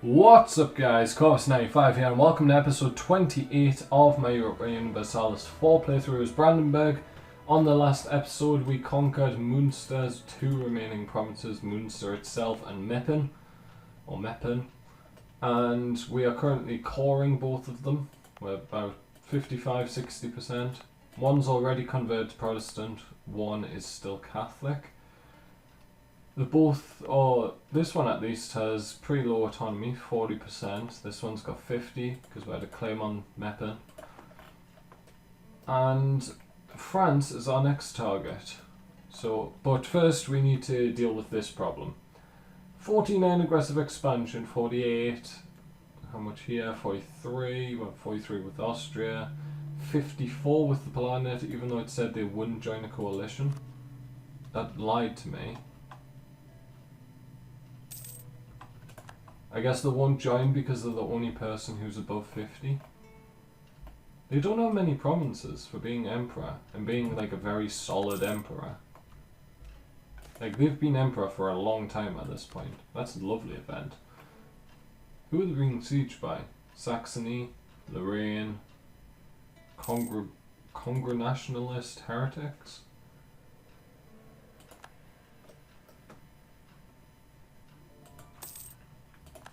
What's up guys, Corvus95 here and welcome to episode 28 of my Europa Universalis 4 playthrough as Brandenburg. On the last episode we conquered Munster's two remaining provinces, Munster itself and Meppen, and we are currently coring both of them. We're about 55-60%. One's already converted to Protestant, one is still Catholic. They both, or this one at least, has pretty low autonomy, 40%. This one's got 50 because we had a claim on Meppen. And France is our next target. So, but first we need to deal with this problem. 49 aggressive expansion, 48. How much here? 43. We went 43 with Austria. 54 with the Palatinate, even though it said they wouldn't join a coalition. That lied to me. I guess they won't join because they're the only person who's above 50. They don't have many provinces for being emperor and being like a very solid emperor. Like they've been emperor for a long time at this point. That's a lovely event. Who are they being sieged by? Saxony, Lorraine, Congregationalist heretics?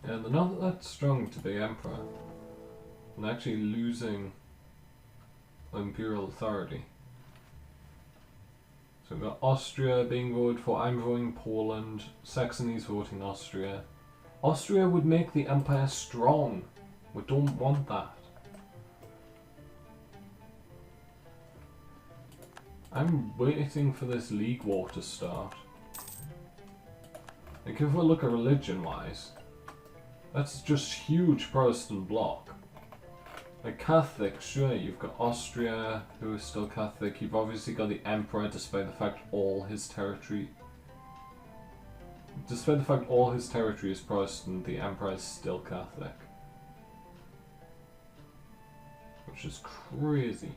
Yeah, they're not that strong to be emperor. And actually losing imperial authority. So we've got Austria being voted for, I'm voting Poland, Saxony's voting Austria. Austria would make the empire strong. We don't want that. I'm waiting for this League war to start. Like if we look at religion wise, that's just huge Protestant bloc. Like Catholic, sure, you've got Austria, who is still Catholic. You've obviously got the Emperor, despite the fact all his territory is Protestant, the Emperor is still Catholic. Which is crazy.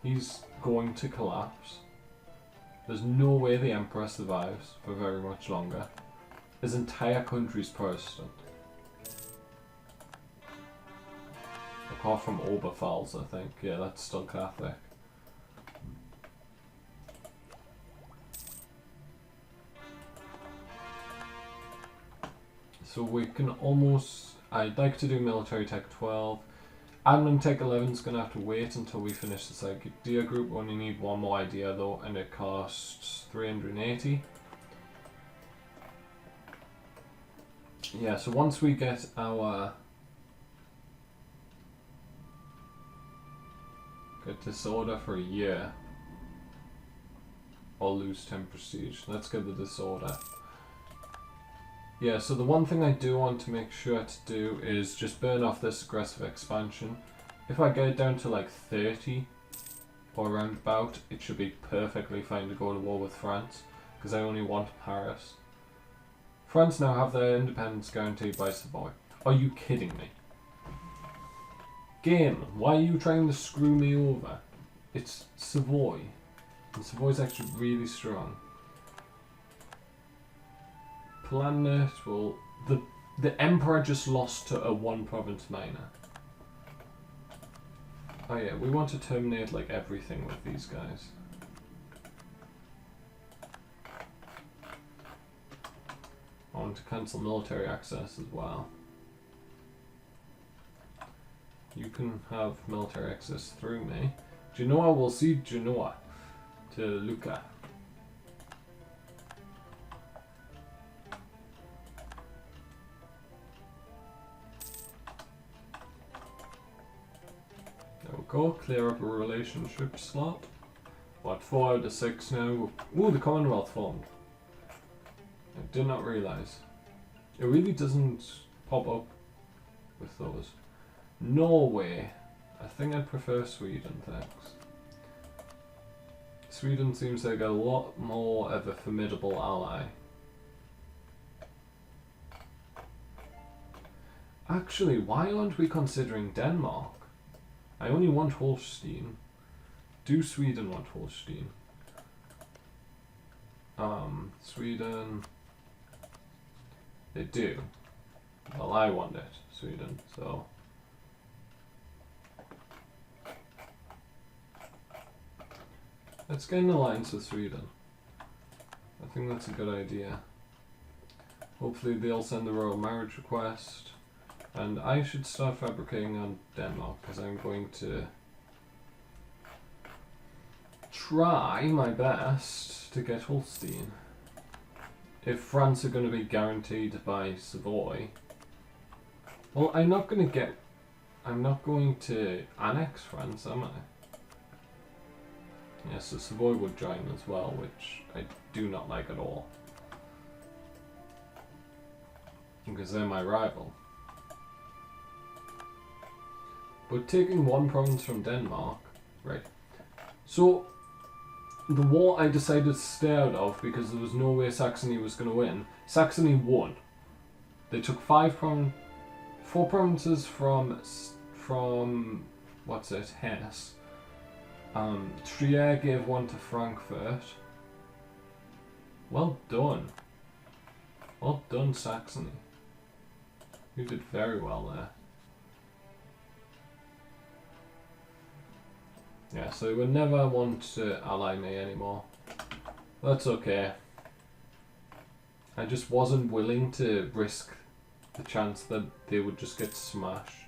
He's going to collapse. There's no way the Emperor survives for very much longer. His entire country's Protestant. Apart from Oberpfalz, I think. Yeah, that's still Catholic. So we can almost... I'd like to do military tech 12. Admin tech 11 is going to have to wait until we finish this idea group. We only need one more idea though, and it costs 380. Yeah, so once we get our disorder for a year, I'll lose 10 prestige. Let's get the disorder. Yeah, so the one thing I do want to make sure to do is just burn off this aggressive expansion. If I get it down to like 30 or around about, it should be perfectly fine to go to war with France, because I only want Paris. France now have their independence guaranteed by Savoy. Are you kidding me? Game, why are you trying to screw me over? It's Savoy. And Savoy's actually really strong. Planet, well, the Emperor just lost to a one province minor. Oh yeah, we want to terminate like everything with these guys. I want to cancel military access as well. You can have military access through me. Genoa will cede Genoa to Lucca. There we go, clear up a relationship slot. What, 4 out of 6 now? Ooh, the Commonwealth formed. I did not realise. It really doesn't pop up with those. Norway. I think I'd prefer Sweden, thanks. Sweden seems like a lot more of a formidable ally. Actually, why aren't we considering Denmark? I only want Holstein. Do Sweden want Holstein? Sweden... They do. Well, I want it, Sweden, so... Let's get an alliance with Sweden. I think that's a good idea. Hopefully they'll send the royal marriage request. And I should start fabricating on Denmark, because I'm going to try my best to get Holstein. If France are going to be guaranteed by Savoy, well, I'm not going to annex France, am I? Yeah, so Savoy would join as well, which I do not like at all. Because they're my rival. But taking one province from Denmark, right. So, the war I decided to stay out of because there was no way Saxony was going to win. Saxony won. They took 4 provinces from what's it, Hesse. Trier gave one to Frankfurt. Well done. Well done, Saxony. You did very well there. Yeah, so they would never want to ally me anymore. That's okay. I just wasn't willing to risk the chance that they would just get smashed.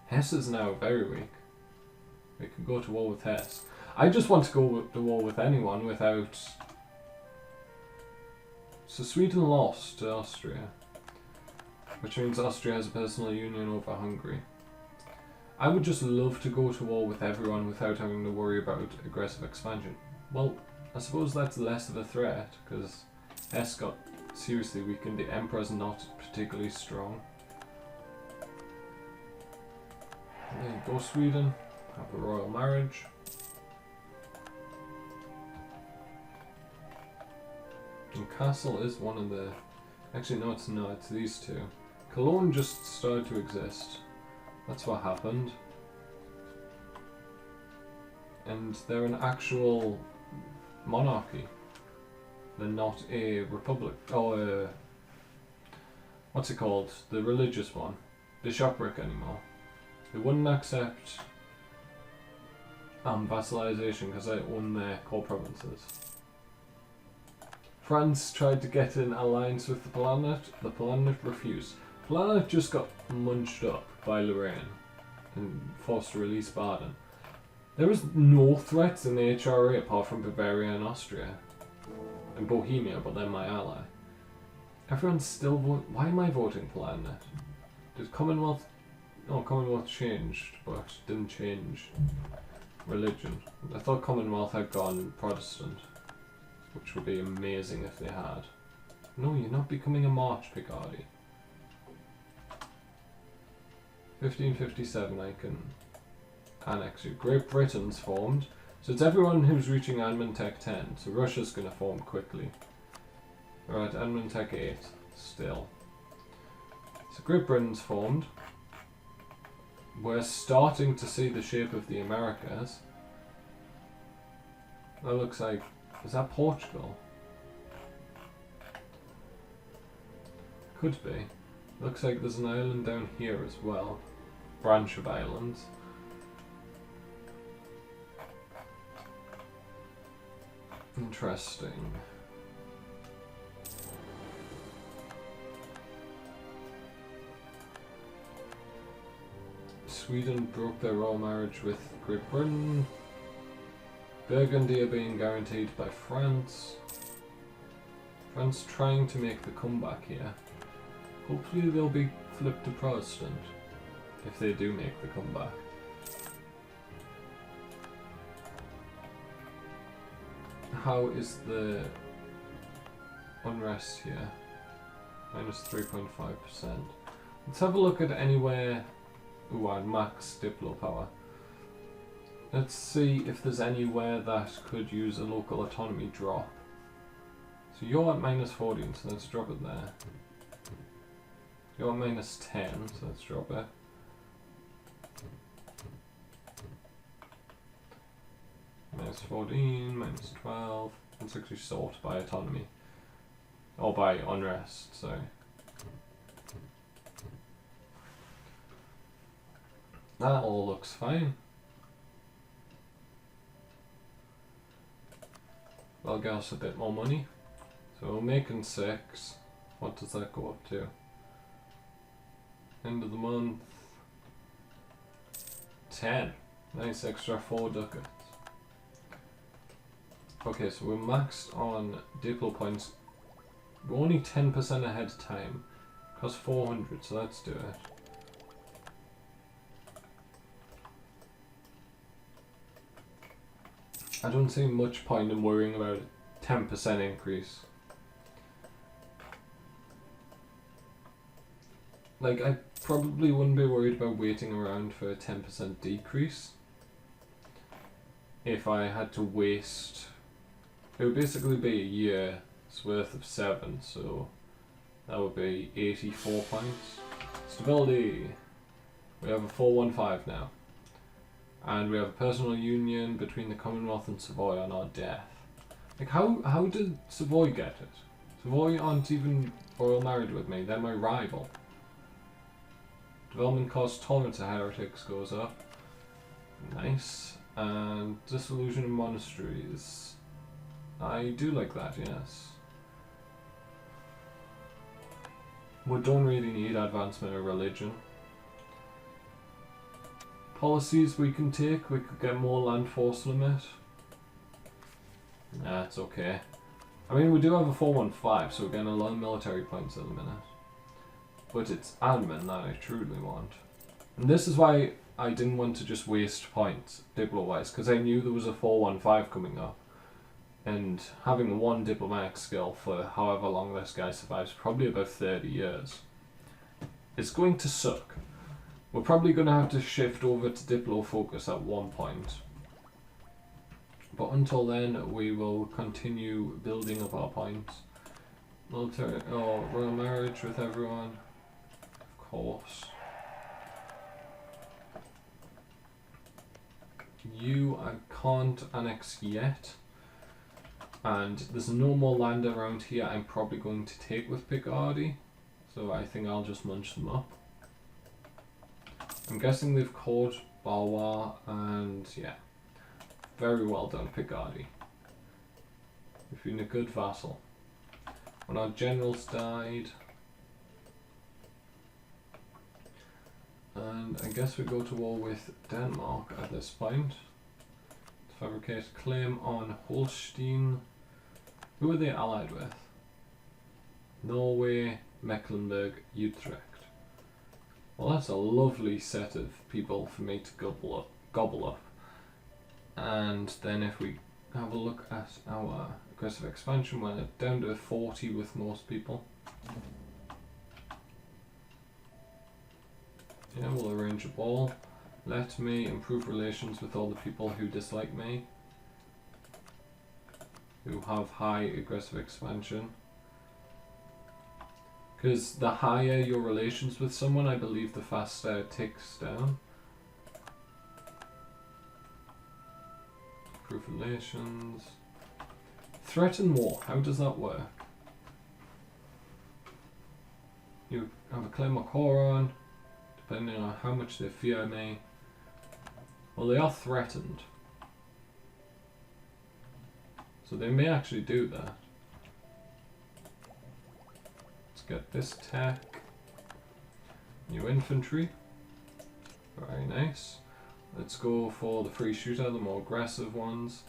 Hesse is now very weak. We could go to war with Hesse. I just want to go to war with anyone without... So Sweden lost to Austria, which means Austria has a personal union over Hungary. I would just love to go to war with everyone without having to worry about aggressive expansion. Well, I suppose that's less of a threat, because Hesse got seriously weakened. The Emperor's not particularly strong. There you go, Sweden. Have a royal marriage. And Kassel is one of the... Actually, no, it's not. It's these two. Cologne just started to exist. That's what happened. And they're an actual monarchy. They're not a republic. Oh, what's it called? The religious one. Bishopric anymore. They wouldn't accept vassalization because they own their core provinces. France tried to get an alliance with the Palatinate. The Palatinate refused. Palatinate just got munched up by Lorraine and forced to release Baden. There was no threats in the HRA apart from Bavaria and Austria. And Bohemia, but they're my ally. Everyone's still voting. Why am I voting Palatinate? Did Commonwealth... No, Commonwealth changed, but didn't change religion. I thought Commonwealth had gone Protestant. Which would be amazing if they had. No, you're not becoming a March, Picardy. 1557, I can annex you. Great Britain's formed. So it's everyone who's reaching Admin Tech 10. So Russia's going to form quickly. We're at Admin Tech 8 still. So Great Britain's formed. We're starting to see the shape of the Americas. That looks like... Is that Portugal? Could be. Looks like there's an island down here as well. Branch of islands. Interesting. Sweden broke their royal marriage with Great Britain. Burgundy are being guaranteed by France. France trying to make the comeback here. Hopefully they'll be flipped to Protestant if they do make the comeback. How is the unrest here? Minus 3.5%. Let's have a look at anywhere. Ooh, I'd max Diplo power. Let's see if there's anywhere that could use a local autonomy drop. So you're at minus 14, so let's drop it there. You're at minus 10, so let's drop it. Minus 14, minus 12. It's actually sort by autonomy. Or by unrest, sorry. That all looks fine. That'll get us a bit more money. So we're making 6. What does that go up to? End of the month. 10. Nice, extra 4 ducats. Okay, so we're maxed on Diplo points. We're only 10% ahead of time. Costs 400, so let's do it. I don't see much point in worrying about a 10% increase. Like, I probably wouldn't be worried about waiting around for a 10% decrease. If I had to waste... It would basically be a year's worth of 7, so that would be 84 points. Stability. We have a 415 now. And we have a personal union between the Commonwealth and Savoy on our death. Like, how did Savoy get it? Savoy aren't even royal married with me, they're my rival. Development cost tolerance to heretics goes up. Nice. And disillusion of monasteries. I do like that, yes. We don't really need advancement of religion. Policies we can take, we could get more land force limit. Nah, it's okay. I mean, we do have a 415, so we're getting a lot of military points at the minute. But it's admin that I truly want. And this is why I didn't want to just waste points, Diplo-wise, because I knew there was a 415 coming up. And having one diplomatic skill for however long this guy survives, probably about 30 years, is going to suck. We're probably going to have to shift over to Diplo focus at one point. But until then, we will continue building up our points. Military, royal marriage with everyone. Of course. You, I can't annex yet. And there's no more land around here I'm probably going to take with Picardy. So I think I'll just munch them up. I'm guessing they've caught Balwa, and yeah. Very well done, Picardy. You've been a good vassal. When our generals died... And I guess we go to war with Denmark at this point. To fabricate claim on Holstein. Who are they allied with? Norway, Mecklenburg, Utrecht. Well, that's a lovely set of people for me to gobble up. And then if we have a look at our aggressive expansion, we're down to 40 with most people. Yeah, we'll arrange a ball. Let me improve relations with all the people who dislike me, who have high aggressive expansion. Because the higher your relations with someone, I believe the faster it ticks down. Improve relations. Threaten war, how does that work? You have a claim or Coron, depending on how much they fear me. Well, they are threatened. So they may actually do that. Let's get this tech. New infantry. Very nice. Let's go for the free shooter, the more aggressive ones.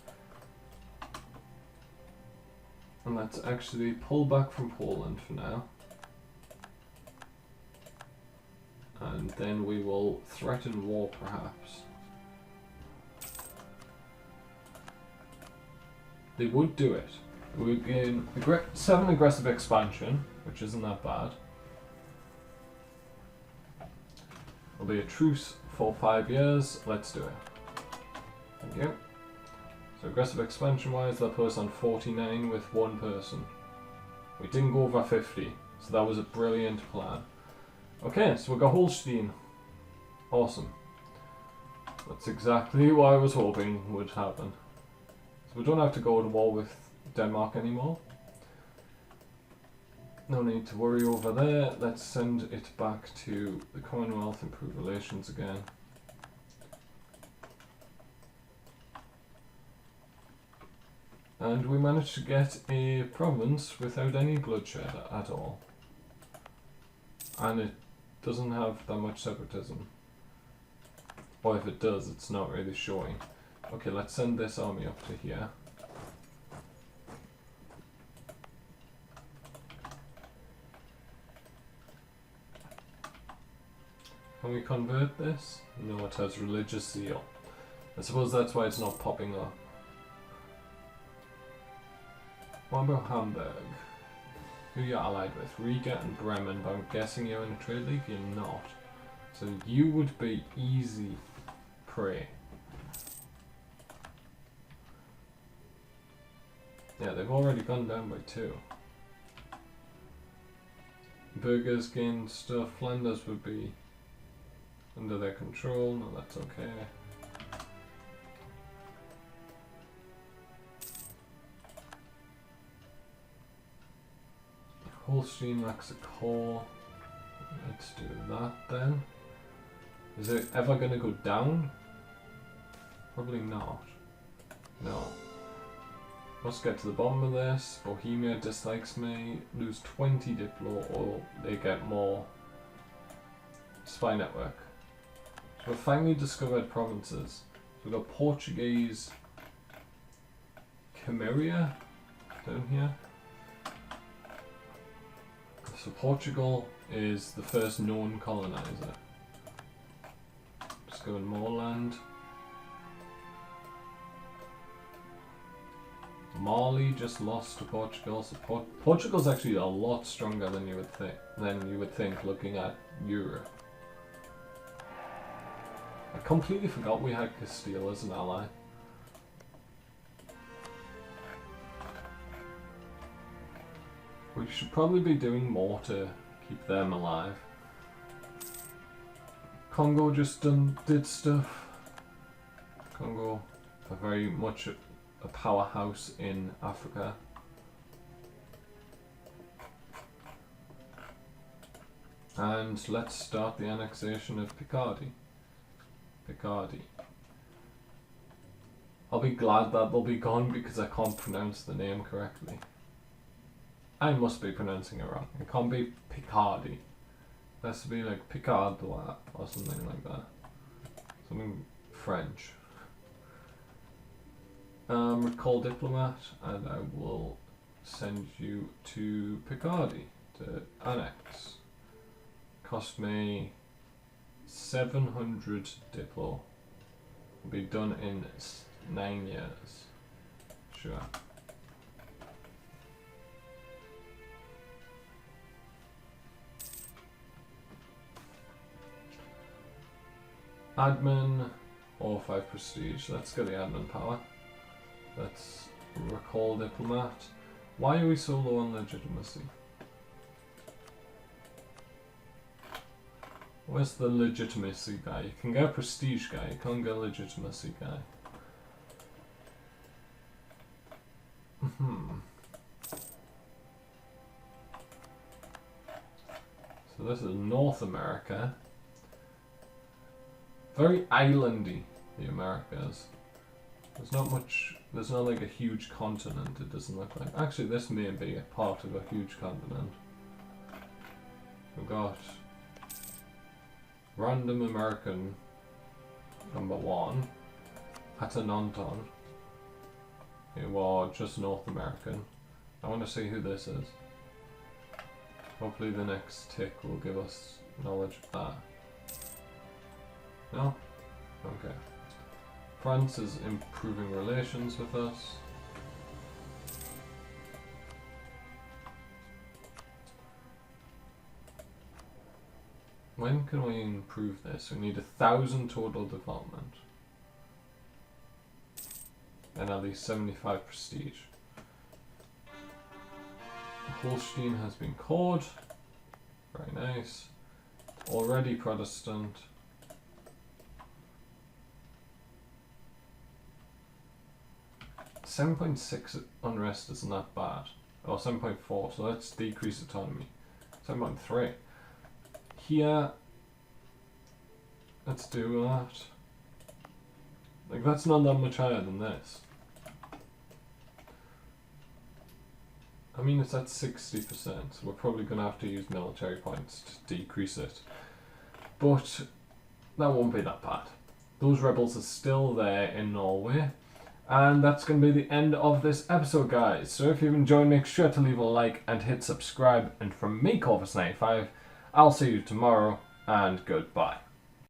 And let's actually pull back from Poland for now. And then we will threaten war, perhaps. They would do it. We gain 7 aggressive expansion, which isn't that bad. There'll be a truce for 5 years. Let's do it. Thank you. So aggressive expansion wise, that put us on 49 with one person. We didn't go over 50, so that was a brilliant plan. Okay, so we got Holstein. Awesome. That's exactly what I was hoping would happen. So we don't have to go to war with Denmark anymore. No need to worry over there. Let's send it back to the Commonwealth, improve relations again. And we managed to get a province without any bloodshed at all. And it doesn't have that much separatism. Or if it does, it's not really showing. Okay, let's send this army up to here. Can we convert this? No, it has religious zeal. I suppose that's why it's not popping up. What about Hamburg? Who are you allied with? Riga and Bremen, but I'm guessing you're in a trade league? You're not. So you would be easy prey. Yeah, they've already gone down by 2. Burgers gained stuff. Flanders would be under their control. No, that's okay. Holstein lacks a core. Let's do that then. Is it ever going to go down? Probably not. No. Let's get to the bottom of this. Bohemia dislikes me. Lose 20 Diplo or they get more spy network. So we've finally discovered provinces. So we've got Portuguese Chimeria down here. So Portugal is the first known colonizer. Just going more land. Mali just lost to Portugal. So Portugal's actually a lot stronger than you would think looking at Europe. I completely forgot we had Castile as an ally. We should probably be doing more to keep them alive. Congo just did stuff. Congo are very much a powerhouse in Africa. And let's start the annexation of Picardy. I'll be glad that they'll be gone because I can't pronounce the name correctly. I must be pronouncing it wrong. It can't be Picardy. It has to be like Picard or something like that. Something French. Recall diplomat, and I will send you to Picardy to annex. Cost me 700 Diplo. Will be done in 9 years. Sure. Admin or 5 prestige. Let's get the admin power. Let's recall diplomat. Why are we so low on legitimacy? Where's the legitimacy guy? You can get a prestige guy, you can't get a legitimacy guy. So this is North America. Very islandy, the Americas. There's not much, there's not like a huge continent, it doesn't look like. Actually, this may be a part of a huge continent. We've got Random American #1, Atananton, who are just North American. I want to see who this is. Hopefully the next tick will give us knowledge of that. No? Okay. France is improving relations with us. When can we improve this? We need 1,000 total development. And at least 75 prestige. Holstein has been cored. Very nice. Already Protestant. 7.6 unrest isn't that bad. Or 7.4, so let's decrease autonomy. 7.3. Here, let's do that. Like, that's not that much higher than this. I mean, it's at 60%, so we're probably going to have to use military points to decrease it. But that won't be that bad. Those rebels are still there in Norway. And that's going to be the end of this episode, guys. So if you've enjoyed, make sure to leave a like and hit subscribe. And from me, Corvus95, I'll see you tomorrow, and goodbye.